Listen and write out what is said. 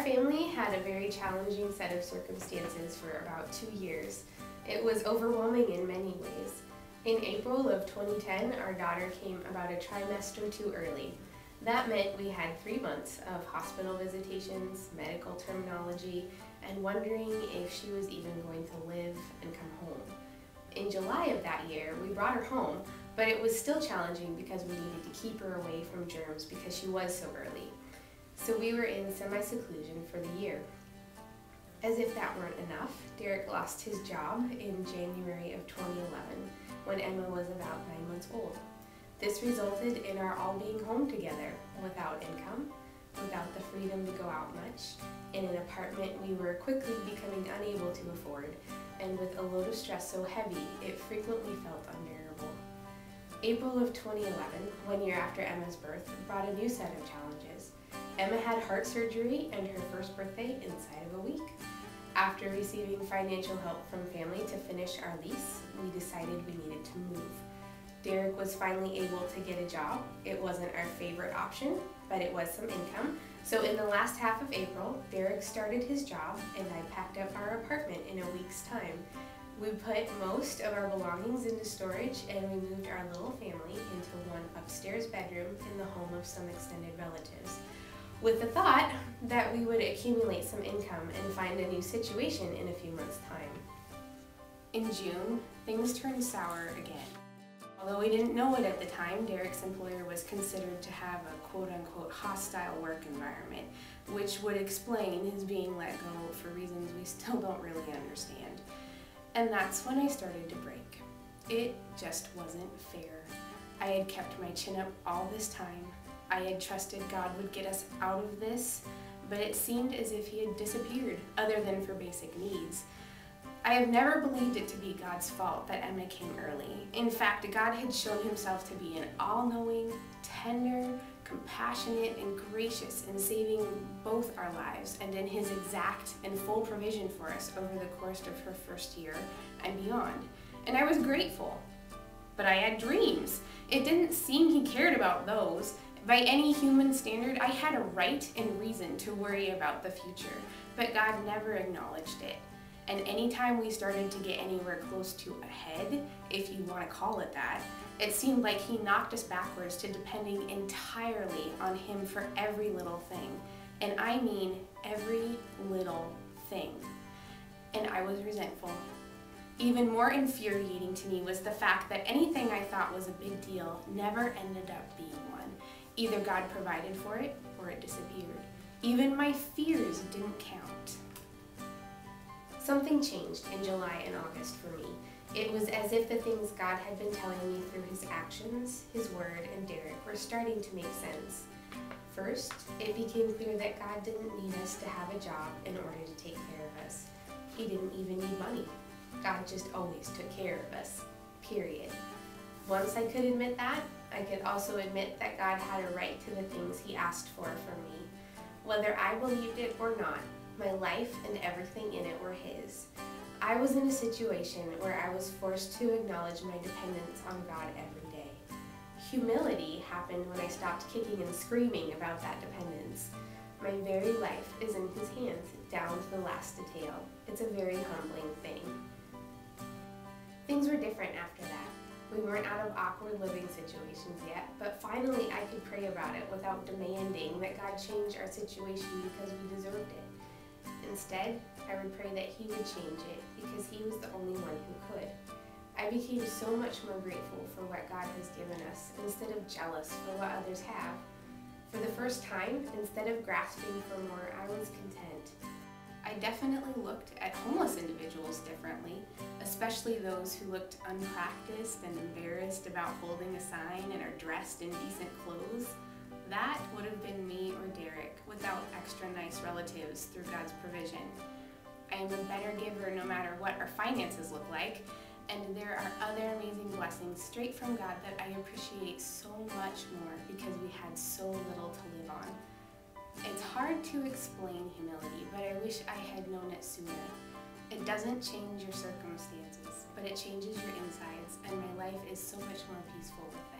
Our family had a very challenging set of circumstances for about 2 years. It was overwhelming in many ways. In April of 2010, our daughter came about a trimester too early. That meant we had 3 months of hospital visitations, medical terminology, and wondering if she was even going to live and come home. In July of that year, we brought her home, but it was still challenging because we needed to keep her away from germs because she was so early. So we were in semi-seclusion for the year. As if that weren't enough, Derek lost his job in January of 2011 when Emma was about 9 months old. This resulted in our all being home together, without income, without the freedom to go out much, in an apartment we were quickly becoming unable to afford, and with a load of stress so heavy it frequently felt unbearable. April of 2011, 1 year after Emma's birth, brought a new set of challenges. Emma had heart surgery and her first birthday inside of a week. After receiving financial help from family to finish our lease, we decided we needed to move. Derek was finally able to get a job. It wasn't our favorite option, but it was some income. So in the last half of April, Derek started his job and I packed up our apartment in a week's time. We put most of our belongings into storage and we moved our little family into one upstairs bedroom in the home of some extended relatives, with the thought that we would accumulate some income and find a new situation in a few months' time. In June, things turned sour again. Although we didn't know it at the time, Derek's employer was considered to have a quote-unquote hostile work environment, which would explain his being let go for reasons we still don't really understand. And that's when I started to break. It just wasn't fair. I had kept my chin up all this time. I had trusted God would get us out of this, but it seemed as if he had disappeared, other than for basic needs. I have never believed it to be God's fault that Emma came early. In fact, God had shown himself to be an all-knowing, tender, compassionate, and gracious in saving both our lives and in his exact and full provision for us over the course of her first year and beyond. And I was grateful. But I had dreams. It didn't seem he cared about those. By any human standard, I had a right and reason to worry about the future, but God never acknowledged it. And anytime we started to get anywhere close to ahead, if you want to call it that, it seemed like he knocked us backwards to depending entirely on him for every little thing. And I mean every little thing. And I was resentful. Even more infuriating to me was the fact that anything I thought was a big deal never ended up being one. Either God provided for it or it disappeared. Even my fears didn't count. Something changed in July and August for me. It was as if the things God had been telling me through his actions, his word, and Derek were starting to make sense. First, it became clear that God didn't need us to have a job in order to take care of us. He didn't even need money. God just always took care of us, period. Once I could admit that, I could also admit that God had a right to the things he asked for from me. Whether I believed it or not, my life and everything in it were his. I was in a situation where I was forced to acknowledge my dependence on God every day. Humility happened when I stopped kicking and screaming about that dependence. My very life is in his hands, down to the last detail. It's a very humbling thing. Things were different after that. We weren't out of awkward living situations yet, but finally I could pray about it without demanding that God change our situation because we deserved it. Instead, I would pray that he would change it because he was the only one who could. I became so much more grateful for what God has given us instead of jealous for what others have. For the first time, instead of grasping for more, I was content. I definitely looked at homeless individuals differently, especially those who looked unpracticed and embarrassed about holding a sign and are dressed in decent clothes. That would have been me or Derek without extra nice relatives through God's provision. I am a better giver no matter what our finances look like, and there are other amazing blessings straight from God that I appreciate so much more because we had so little to live on. It's hard to explain humility, but I wish I had known it sooner. It doesn't change your circumstances, but it changes your insides, and my life is so much more peaceful with it.